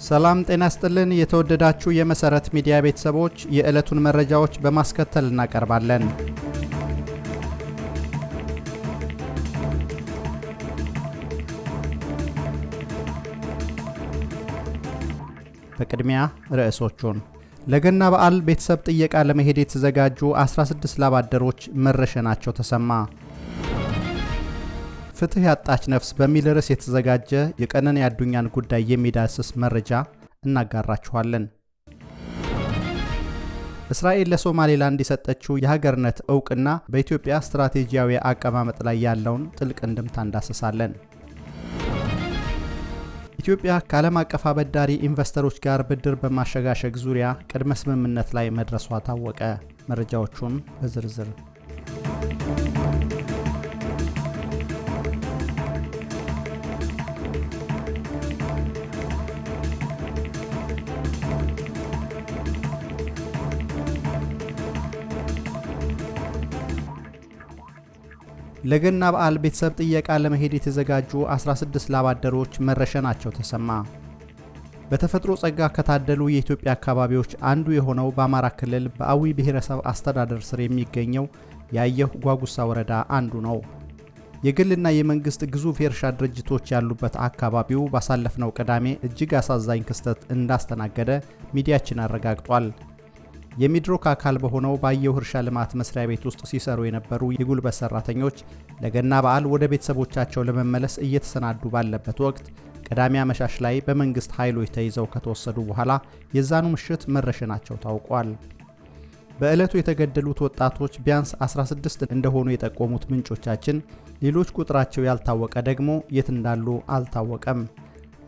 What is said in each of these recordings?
ሰላም ጤና ይስጥልን የተወደዳችሁ የመሰረት ሚዲያ ቤተሰቦች የዕለቱን መረጃዎች በማስከተል እናቀርባለን። በቅድሚያ ርዕሶቹን ለገና በዓል ቤተሰብ ጥየቃ ለመሄድ የተዘጋጁ 16 ላባደሮች መረሸናቸው ተሰማ። ፍትህ ያጣች ነፍስ በሚል ርዕስ የተዘጋጀ የቀነኒ አዱኛን ጉዳይ የሚዳስስ መረጃ እናጋራችኋለን። እስራኤል ለሶማሌላንድ የሰጠችው የሀገርነት ዕውቅና በኢትዮጵያ ስትራቴጂያዊ አቀማመጥ ላይ ያለውን ጥልቅ እንድምታ እንዳስሳለን። ኢትዮጵያ ከዓለም አቀፍ አበዳሪ ኢንቨስተሮች ጋር ብድር በማሸጋሸግ ዙሪያ ቅድመ ስምምነት ላይ መድረሷ ታወቀ። መረጃዎቹን በዝርዝር ለገና በዓል ቤተሰብ ጥየቃ ለመሄድ የተዘጋጁ 16 ላባደሮች መረሸናቸው ተሰማ። በተፈጥሮ ጸጋ ከታደሉ የኢትዮጵያ አካባቢዎች አንዱ የሆነው በአማራ ክልል በአዊ ብሔረሰብ አስተዳደር ስር የሚገኘው የአየሁ ጓጉሳ ወረዳ አንዱ ነው። የግልና የመንግስት ግዙፍ የእርሻ ድርጅቶች ያሉበት አካባቢው ባሳለፍነው ቅዳሜ እጅግ አሳዛኝ ክስተት እንዳስተናገደ ሚዲያችን አረጋግጧል። የሚድሮክ አካል በሆነው በአየሁ እርሻ ልማት መስሪያ ቤት ውስጥ ሲሰሩ የነበሩ የጉልበት ሰራተኞች ለገና በዓል ወደ ቤተሰቦቻቸው ለመመለስ እየተሰናዱ ባለበት ወቅት ቅዳሜ አመሻሽ ላይ በመንግስት ኃይሎች ተይዘው ከተወሰዱ በኋላ የዛኑ ምሽት መረሸናቸው ታውቋል። በዕለቱ የተገደሉት ወጣቶች ቢያንስ 16 እንደሆኑ የጠቆሙት ምንጮቻችን ሌሎች ቁጥራቸው ያልታወቀ ደግሞ የት እንዳሉ አልታወቀም።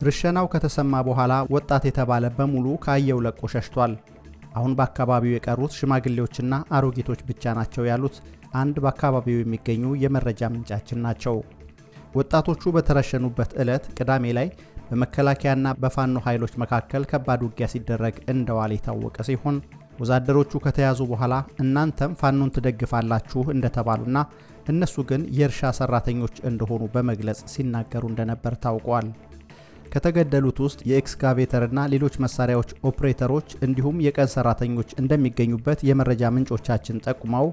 ርሸናው ከተሰማ በኋላ ወጣት የተባለ በሙሉ ከአየሁ ለቆ ሸሽቷል። አሁን በአካባቢው የቀሩት ሽማግሌዎችና አሮጊቶች ብቻ ናቸው ያሉት አንድ በአካባቢው የሚገኙ የመረጃ ምንጫችን ናቸው። ወጣቶቹ በተረሸኑበት ዕለት ቅዳሜ ላይ በመከላከያና በፋኖ ኃይሎች መካከል ከባድ ውጊያ ሲደረግ እንደዋለ የታወቀ ሲሆን ወዛደሮቹ ከተያዙ በኋላ እናንተም ፋኖን ትደግፋላችሁ እንደተባሉና እነሱ ግን የእርሻ ሰራተኞች እንደሆኑ በመግለጽ ሲናገሩ እንደነበር ታውቋል። ከተገደሉት ውስጥ የኤክስካቬተርና ሌሎች መሳሪያዎች ኦፕሬተሮች እንዲሁም የቀን ሰራተኞች እንደሚገኙበት የመረጃ ምንጮቻችን ጠቁመው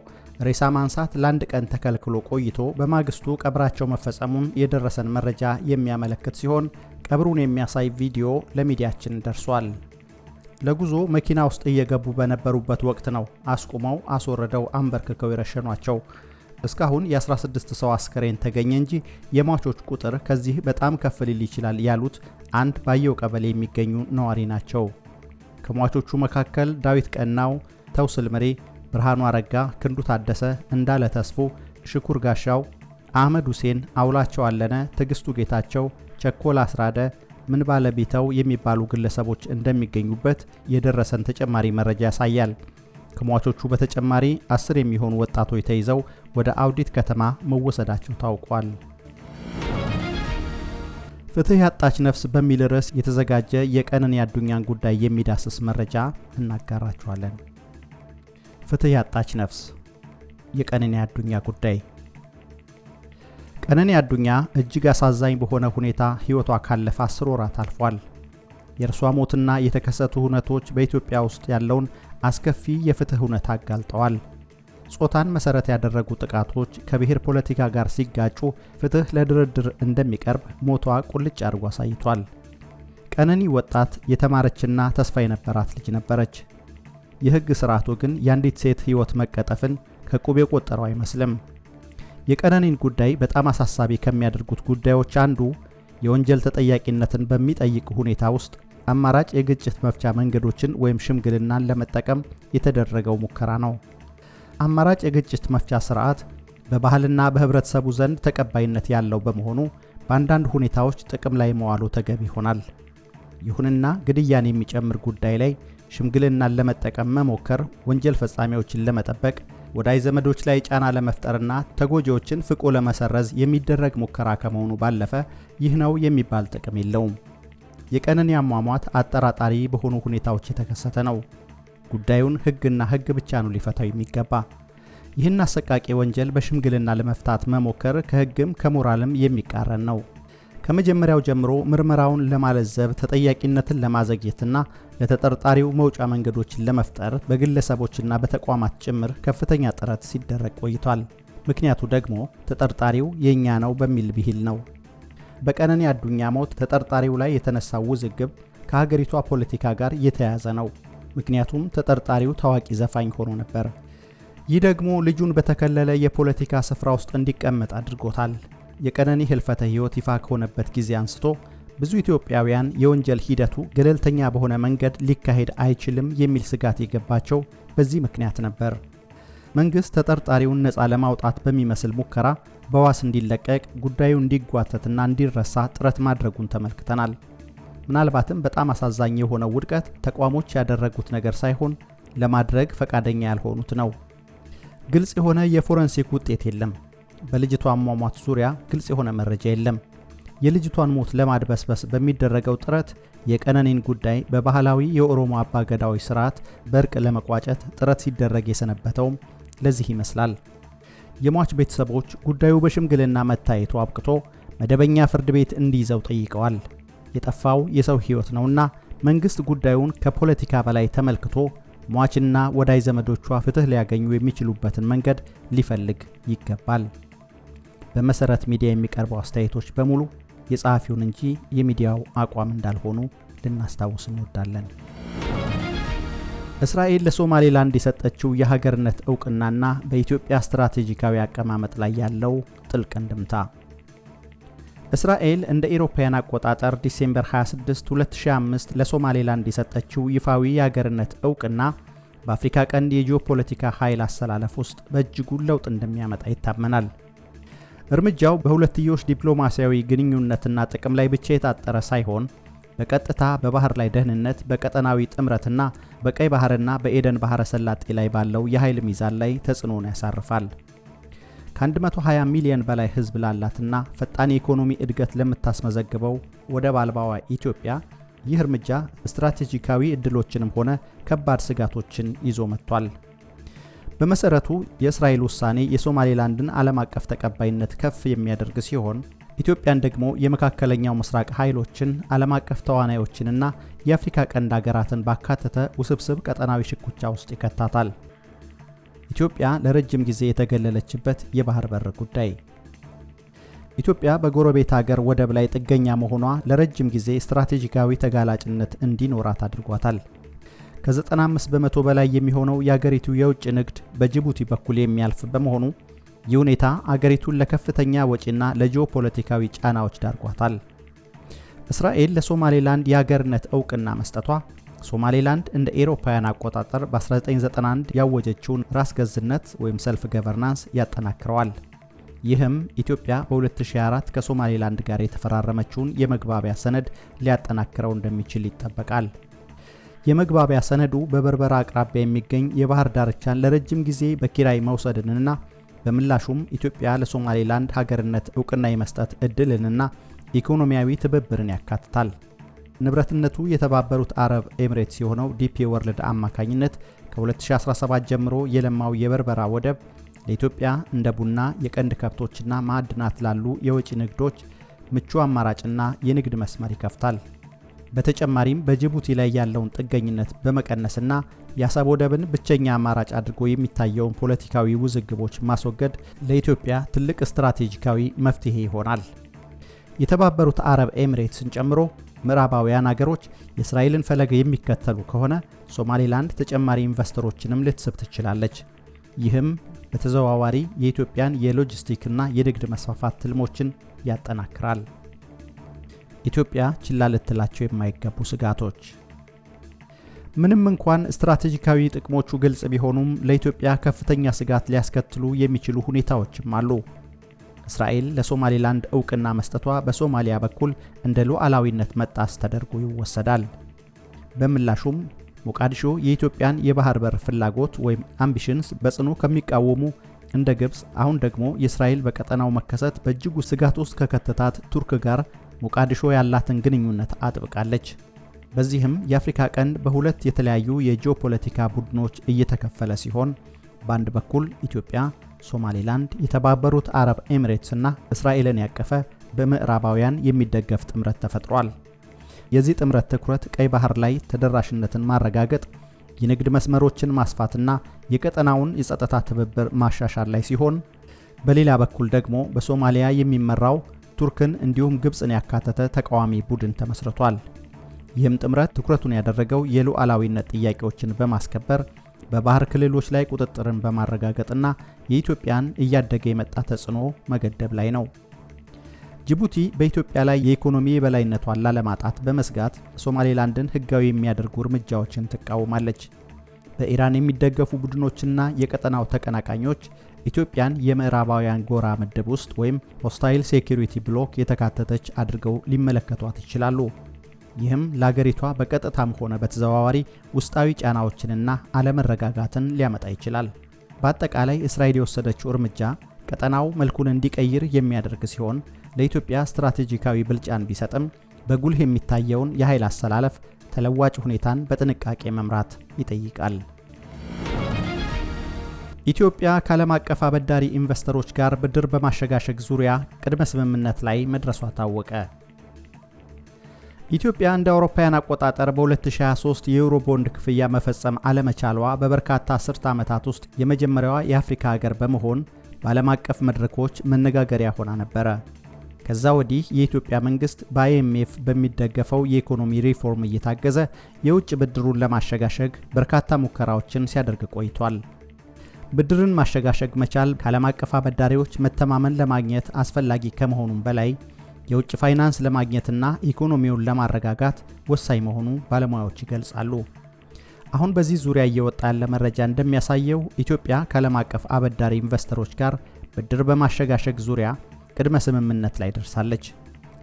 ሬሳ ማንሳት ለአንድ ቀን ተከልክሎ ቆይቶ በማግስቱ ቀብራቸው መፈጸሙን የደረሰን መረጃ የሚያመለክት ሲሆን ቀብሩን የሚያሳይ ቪዲዮ ለሚዲያችን ደርሷል። ለጉዞ መኪና ውስጥ እየገቡ በነበሩበት ወቅት ነው አስቁመው አስወርደው አንበርክከው የረሸኗቸው። እስካሁን የ16 ሰው አስከሬን ተገኘ እንጂ የሟቾች ቁጥር ከዚህ በጣም ከፍ ሊል ይችላል ያሉት አንድ በአየሁ ቀበሌ የሚገኙ ነዋሪ ናቸው። ከሟቾቹ መካከል ዳዊት ቀናው፣ ተውስል ምሬ፣ ብርሃኑ አረጋ፣ ክንዱ ታደሰ፣ እንዳለ ተስፉ፣ ሽኩር ጋሻው፣ አህመድ ሁሴን፣ አውላቸው አለነ፣ ትግስቱ ጌታቸው፣ ቸኮል አስራደ፣ ምን ባለቢተው የሚባሉ ግለሰቦች እንደሚገኙበት የደረሰን ተጨማሪ መረጃ ያሳያል። ከሟቾቹ በተጨማሪ 10 የሚሆኑ ወጣቶች ተይዘው ወደ አውዲት ከተማ መወሰዳቸው ታውቋል። ፍትህ ያጣች ነፍስ በሚል ርዕስ የተዘጋጀ የቀነኒ አዱኛን ጉዳይ የሚዳስስ መረጃ እናጋራችኋለን። ፍትህ ያጣች ነፍስ የቀነኒ አዱኛ ጉዳይ። ቀነኒ አዱኛ እጅግ አሳዛኝ በሆነ ሁኔታ ሕይወቷ ካለፈ 10 ወራት አልፏል። የእርሷ ሞትና የተከሰቱ ሁነቶች በኢትዮጵያ ውስጥ ያለውን አስከፊ የፍትህ ሁኔታ አጋልጠዋል። ጾታን መሰረት ያደረጉ ጥቃቶች ከብሔር ፖለቲካ ጋር ሲጋጩ ፍትህ ለድርድር እንደሚቀርብ ሞቷ ቁልጭ አድርጎ አሳይቷል። ቀነኒ ወጣት የተማረችና ተስፋ የነበራት ልጅ ነበረች። የህግ ስርዓቱ ግን የአንዲት ሴት ህይወት መቀጠፍን ከቁብ የቆጠረው አይመስልም። የቀነኒን ጉዳይ በጣም አሳሳቢ ከሚያደርጉት ጉዳዮች አንዱ የወንጀል ተጠያቂነትን በሚጠይቅ ሁኔታ ውስጥ አማራጭ የግጭት መፍቻ መንገዶችን ወይም ሽምግልናን ለመጠቀም የተደረገው ሙከራ ነው። አማራጭ የግጭት መፍቻ ስርዓት በባህልና በህብረተሰቡ ዘንድ ተቀባይነት ያለው በመሆኑ በአንዳንድ ሁኔታዎች ጥቅም ላይ መዋሉ ተገቢ ይሆናል። ይሁንና ግድያን የሚጨምር ጉዳይ ላይ ሽምግልናን ለመጠቀም መሞከር ወንጀል ፈጻሚዎችን ለመጠበቅ ወዳጅ ዘመዶች ላይ ጫና ለመፍጠርና ተጎጂዎችን ፍቆ ለመሰረዝ የሚደረግ ሙከራ ከመሆኑ ባለፈ ይህ ነው የሚባል ጥቅም የለውም። የቀነኒ አሟሟት አጠራጣሪ በሆኑ ሁኔታዎች የተከሰተ ነው። ጉዳዩን ህግና ህግ ብቻ ነው ሊፈታው የሚገባ። ይህን አሰቃቂ ወንጀል በሽምግልና ለመፍታት መሞከር ከህግም ከሞራልም የሚቃረን ነው። ከመጀመሪያው ጀምሮ ምርመራውን ለማለዘብ ተጠያቂነትን ለማዘግየትና ለተጠርጣሪው መውጫ መንገዶችን ለመፍጠር በግለሰቦችና በተቋማት ጭምር ከፍተኛ ጥረት ሲደረግ ቆይቷል። ምክንያቱ ደግሞ ተጠርጣሪው የኛ ነው በሚል ብሂል ነው። በቀነኒ አዱኛ ሞት ተጠርጣሪው ላይ የተነሳው ውዝግብ ከሀገሪቷ ፖለቲካ ጋር የተያያዘ ነው። ምክንያቱም ተጠርጣሪው ታዋቂ ዘፋኝ ሆኖ ነበር። ይህ ደግሞ ልጁን በተከለለ የፖለቲካ ስፍራ ውስጥ እንዲቀመጥ አድርጎታል። የቀነኒ ህልፈተ ህይወት ይፋ ከሆነበት ጊዜ አንስቶ ብዙ ኢትዮጵያውያን የወንጀል ሂደቱ ገለልተኛ በሆነ መንገድ ሊካሄድ አይችልም የሚል ስጋት የገባቸው በዚህ ምክንያት ነበር። መንግስት ተጠርጣሪውን ነፃ ለማውጣት በሚመስል ሙከራ በዋስ እንዲለቀቅ ጉዳዩ እንዲጓተትና እንዲረሳ ጥረት ማድረጉን ተመልክተናል። ምናልባትም በጣም አሳዛኝ የሆነው ውድቀት ተቋሞች ያደረጉት ነገር ሳይሆን ለማድረግ ፈቃደኛ ያልሆኑት ነው። ግልጽ የሆነ የፎረንሲክ ውጤት የለም። በልጅቷ አሟሟት ዙሪያ ግልጽ የሆነ መረጃ የለም። የልጅቷን ሞት ለማድበስበስ በሚደረገው ጥረት የቀነኒን ጉዳይ በባህላዊ የኦሮሞ አባገዳዎች ስርዓት በእርቅ ለመቋጨት ጥረት ሲደረግ የሰነበተውም ለዚህ ይመስላል። የሟች ቤተሰቦች ጉዳዩ በሽምግልና መታየቱ አብቅቶ መደበኛ ፍርድ ቤት እንዲይዘው ጠይቀዋል። የጠፋው የሰው ህይወት ነውና መንግስት ጉዳዩን ከፖለቲካ በላይ ተመልክቶ ሟችና ወዳጅ ዘመዶቿ ፍትህ ሊያገኙ የሚችሉበትን መንገድ ሊፈልግ ይገባል። በመሰረት ሚዲያ የሚቀርቡ አስተያየቶች በሙሉ የጸሐፊውን እንጂ የሚዲያው አቋም እንዳልሆኑ ልናስታውስ እንወዳለን። እስራኤል ለሶማሌላንድ የሰጠችው የሀገርነት ዕውቅናና በኢትዮጵያ ስትራቴጂካዊ አቀማመጥ ላይ ያለው ጥልቅ እንድምታ። እስራኤል እንደ አውሮፓውያን አቆጣጠር ዲሴምበር 26 2005 ለሶማሌላንድ የሰጠችው ይፋዊ የሀገርነት ዕውቅና በአፍሪካ ቀንድ የጂኦፖለቲካ ኃይል አሰላለፍ ውስጥ በእጅጉ ለውጥ እንደሚያመጣ ይታመናል። እርምጃው በሁለትዮሽ ዲፕሎማሲያዊ ግንኙነትና ጥቅም ላይ ብቻ የታጠረ ሳይሆን በቀጥታ በባህር ላይ ደህንነት፣ በቀጠናዊ ጥምረትና በቀይ ባህርና በኤደን ባህረ ሰላጤ ላይ ባለው የኃይል ሚዛን ላይ ተጽዕኖን ያሳርፋል። ከ120 ሚሊዮን በላይ ህዝብ ላላትና ፈጣን የኢኮኖሚ እድገት ለምታስመዘግበው ወደብ አልባዋ ኢትዮጵያ ይህ እርምጃ ስትራቴጂካዊ እድሎችንም ሆነ ከባድ ስጋቶችን ይዞ መጥቷል። በመሰረቱ የእስራኤል ውሳኔ የሶማሌላንድን ዓለም አቀፍ ተቀባይነት ከፍ የሚያደርግ ሲሆን ኢትዮጵያን ደግሞ የመካከለኛው ምስራቅ ኃይሎችን፣ ዓለም አቀፍ ተዋናዮችንና የአፍሪካ ቀንድ ሀገራትን ባካተተ ውስብስብ ቀጠናዊ ሽኩቻ ውስጥ ይከታታል። ኢትዮጵያ ለረጅም ጊዜ የተገለለችበት የባህር በር ጉዳይ። ኢትዮጵያ በጎረቤት ሀገር ወደብ ላይ ጥገኛ መሆኗ ለረጅም ጊዜ ስትራቴጂካዊ ተጋላጭነት እንዲኖራት አድርጓታል። ከ95 በመቶ በላይ የሚሆነው የአገሪቱ የውጭ ንግድ በጅቡቲ በኩል የሚያልፍ በመሆኑ ይህ ሁኔታ አገሪቱን ለከፍተኛ ወጪና ለጂኦፖለቲካዊ ጫናዎች ዳርጓታል። እስራኤል ለሶማሌላንድ የሀገርነት ዕውቅና መስጠቷ ሶማሌላንድ እንደ አውሮፓውያን አቆጣጠር በ1991 ያወጀችውን ራስ ገዝነት ወይም ሰልፍ ገቨርናንስ ያጠናክረዋል። ይህም ኢትዮጵያ በ2004 ከሶማሌላንድ ጋር የተፈራረመችውን የመግባቢያ ሰነድ ሊያጠናክረው እንደሚችል ይጠበቃል። የመግባቢያ ሰነዱ በበርበራ አቅራቢያ የሚገኝ የባህር ዳርቻን ለረጅም ጊዜ በኪራይ መውሰድንና በምላሹም ኢትዮጵያ ለሶማሌላንድ ሀገርነት ዕውቅና የመስጠት እድልንና ኢኮኖሚያዊ ትብብርን ያካትታል። ንብረትነቱ የተባበሩት አረብ ኤሚሬትስ የሆነው ዲፒ ወርልድ አማካኝነት ከ2017 ጀምሮ የለማው የበርበራ ወደብ ለኢትዮጵያ እንደ ቡና፣ የቀንድ ከብቶችና ማዕድናት ላሉ የወጪ ንግዶች ምቹ አማራጭና የንግድ መስመር ይከፍታል። በተጨማሪም በጅቡቲ ላይ ያለውን ጥገኝነት በመቀነስና የአሰብ ወደብን ብቸኛ አማራጭ አድርጎ የሚታየውን ፖለቲካዊ ውዝግቦች ማስወገድ ለኢትዮጵያ ትልቅ ስትራቴጂካዊ መፍትሄ ይሆናል። የተባበሩት አረብ ኤሚሬትስን ጨምሮ ምዕራባውያን አገሮች የእስራኤልን ፈለግ የሚከተሉ ከሆነ ሶማሌላንድ ተጨማሪ ኢንቨስተሮችንም ልትስብ ትችላለች። ይህም በተዘዋዋሪ የኢትዮጵያን የሎጂስቲክና የንግድ መስፋፋት ትልሞችን ያጠናክራል። ኢትዮጵያ ችላ ልትላቸው የማይገቡ ስጋቶች። ምንም እንኳን ስትራቴጂካዊ ጥቅሞቹ ግልጽ ቢሆኑም ለኢትዮጵያ ከፍተኛ ስጋት ሊያስከትሉ የሚችሉ ሁኔታዎችም አሉ። እስራኤል ለሶማሌላንድ ዕውቅና መስጠቷ በሶማሊያ በኩል እንደ ሉዓላዊነት መጣስ ተደርጎ ይወሰዳል። በምላሹም ሞቃዲሾ የኢትዮጵያን የባህር በር ፍላጎት ወይም አምቢሽንስ በጽኑ ከሚቃወሙ እንደ ግብጽ፣ አሁን ደግሞ የእስራኤል በቀጠናው መከሰት በእጅጉ ስጋት ውስጥ ከከተታት ቱርክ ጋር ሞቃዲሾ ያላትን ግንኙነት አጥብቃለች። በዚህም የአፍሪካ ቀንድ በሁለት የተለያዩ የጂኦፖለቲካ ቡድኖች እየተከፈለ ሲሆን በአንድ በኩል ኢትዮጵያ፣ ሶማሌላንድ፣ የተባበሩት አረብ ኤሚሬትስና እስራኤልን ያቀፈ በምዕራባውያን የሚደገፍ ጥምረት ተፈጥሯል። የዚህ ጥምረት ትኩረት ቀይ ባህር ላይ ተደራሽነትን ማረጋገጥ፣ የንግድ መስመሮችን ማስፋትና የቀጠናውን የጸጥታ ትብብር ማሻሻል ላይ ሲሆን፣ በሌላ በኩል ደግሞ በሶማሊያ የሚመራው ቱርክን እንዲሁም ግብፅን ያካተተ ተቃዋሚ ቡድን ተመስርቷል። ይህም ጥምረት ትኩረቱን ያደረገው የሉዓላዊነት ጥያቄዎችን በማስከበር በባህር ክልሎች ላይ ቁጥጥርን በማረጋገጥና የኢትዮጵያን እያደገ የመጣ ተጽዕኖ መገደብ ላይ ነው። ጅቡቲ በኢትዮጵያ ላይ የኢኮኖሚ የበላይነቷን ላለማጣት በመስጋት ሶማሌላንድን ሕጋዊ የሚያደርጉ እርምጃዎችን ትቃወማለች። በኢራን የሚደገፉ ቡድኖችና የቀጠናው ተቀናቃኞች ኢትዮጵያን የምዕራባውያን ጎራ ምድብ ውስጥ ወይም ሆስታይል ሴኩሪቲ ብሎክ የተካተተች አድርገው ሊመለከቷት ይችላሉ። ይህም ለአገሪቷ በቀጥታም ሆነ በተዘዋዋሪ ውስጣዊ ጫናዎችንና አለመረጋጋትን ሊያመጣ ይችላል። በአጠቃላይ እስራኤል የወሰደችው እርምጃ ቀጠናው መልኩን እንዲቀይር የሚያደርግ ሲሆን ለኢትዮጵያ ስትራቴጂካዊ ብልጫን ቢሰጥም በጉልህ የሚታየውን የኃይል አሰላለፍ ተለዋጭ ሁኔታን በጥንቃቄ መምራት ይጠይቃል። ኢትዮጵያ ከዓለም አቀፍ አበዳሪ ኢንቨስተሮች ጋር ብድር በማሸጋሸግ ዙሪያ ቅድመ ስምምነት ላይ መድረሷ ታወቀ። ኢትዮጵያ እንደ አውሮፓውያን አቆጣጠር በ2023 የዩሮ ቦንድ ክፍያ መፈጸም አለመቻሏ በበርካታ አስርተ ዓመታት ውስጥ የመጀመሪያዋ የአፍሪካ ሀገር በመሆን በዓለም አቀፍ መድረኮች መነጋገሪያ ሆና ነበረ። ከዛ ወዲህ የኢትዮጵያ መንግስት በአይኤምኤፍ በሚደገፈው የኢኮኖሚ ሪፎርም እየታገዘ የውጭ ብድሩን ለማሸጋሸግ በርካታ ሙከራዎችን ሲያደርግ ቆይቷል። ብድርን ማሸጋሸግ መቻል ከዓለም አቀፍ አበዳሪዎች መተማመን ለማግኘት አስፈላጊ ከመሆኑም በላይ የውጭ ፋይናንስ ለማግኘትና ኢኮኖሚውን ለማረጋጋት ወሳኝ መሆኑ ባለሙያዎች ይገልጻሉ። አሁን በዚህ ዙሪያ እየወጣ ያለ መረጃ እንደሚያሳየው ኢትዮጵያ ከዓለም አቀፍ አበዳሪ ኢንቨስተሮች ጋር ብድር በማሸጋሸግ ዙሪያ ቅድመ ስምምነት ላይ ደርሳለች።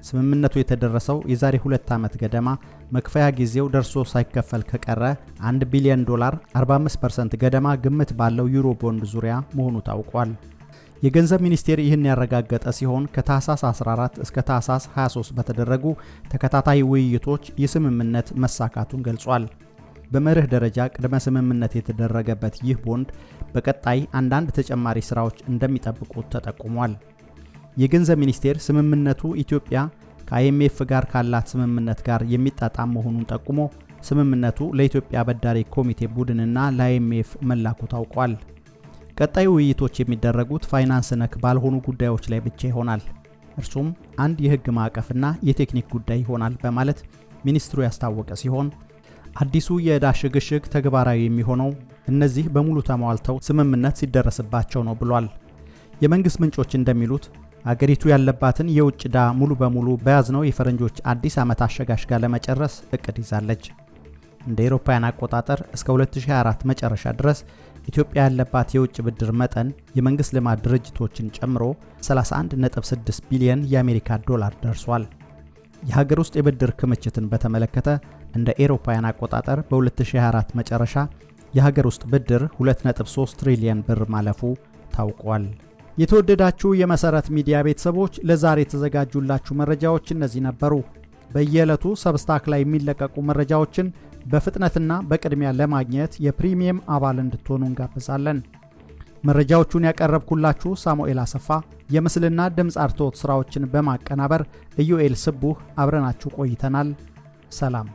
ስምምነቱ የተደረሰው የዛሬ 2 ዓመት ገደማ መክፈያ ጊዜው ደርሶ ሳይከፈል ከቀረ $1 ቢሊዮን 45% ገደማ ግምት ባለው ዩሮ ቦንድ ዙሪያ መሆኑ ታውቋል። የገንዘብ ሚኒስቴር ይህን ያረጋገጠ ሲሆን ከታህሳስ 14 እስከ ታህሳስ 23 በተደረጉ ተከታታይ ውይይቶች የስምምነት መሳካቱን ገልጿል። በመርህ ደረጃ ቅድመ ስምምነት የተደረገበት ይህ ቦንድ በቀጣይ አንዳንድ ተጨማሪ ስራዎች እንደሚጠብቁት ተጠቁሟል። የገንዘብ ሚኒስቴር ስምምነቱ ኢትዮጵያ ከአይኤምኤፍ ጋር ካላት ስምምነት ጋር የሚጣጣም መሆኑን ጠቁሞ ስምምነቱ ለኢትዮጵያ አበዳሪ ኮሚቴ ቡድንና ለአይኤምኤፍ መላኩ ታውቋል። ቀጣይ ውይይቶች የሚደረጉት ፋይናንስ ነክ ባልሆኑ ጉዳዮች ላይ ብቻ ይሆናል። እርሱም አንድ የህግ ማዕቀፍና የቴክኒክ ጉዳይ ይሆናል በማለት ሚኒስትሩ ያስታወቀ ሲሆን አዲሱ የዕዳ ሽግሽግ ተግባራዊ የሚሆነው እነዚህ በሙሉ ተሟልተው ስምምነት ሲደረስባቸው ነው ብሏል። የመንግስት ምንጮች እንደሚሉት አገሪቱ ያለባትን የውጭ ዕዳ ሙሉ በሙሉ በያዝነው የፈረንጆች አዲስ ዓመት አሸጋሽጋ ለመጨረስ እቅድ ይዛለች። እንደ አውሮፓውያን አቆጣጠር እስከ 2024 መጨረሻ ድረስ ኢትዮጵያ ያለባት የውጭ ብድር መጠን የመንግስት ልማት ድርጅቶችን ጨምሮ 31.6 ቢሊዮን የአሜሪካ ዶላር ደርሷል። የሀገር ውስጥ የብድር ክምችትን በተመለከተ እንደ አውሮፓውያን አቆጣጠር በ2024 መጨረሻ የሀገር ውስጥ ብድር 2.3 ትሪሊዮን ብር ማለፉ ታውቋል። የተወደዳችሁ የመሰረት ሚዲያ ቤተሰቦች ለዛሬ የተዘጋጁላችሁ መረጃዎች እነዚህ ነበሩ። በየዕለቱ ሰብስታክ ላይ የሚለቀቁ መረጃዎችን በፍጥነትና በቅድሚያ ለማግኘት የፕሪሚየም አባል እንድትሆኑ እንጋብዛለን። መረጃዎቹን ያቀረብኩላችሁ ሳሙኤል አሰፋ፣ የምስልና ድምፅ አርትዖት ስራዎችን በማቀናበር ኢዩኤል ስቡህ አብረናችሁ ቆይተናል። ሰላም።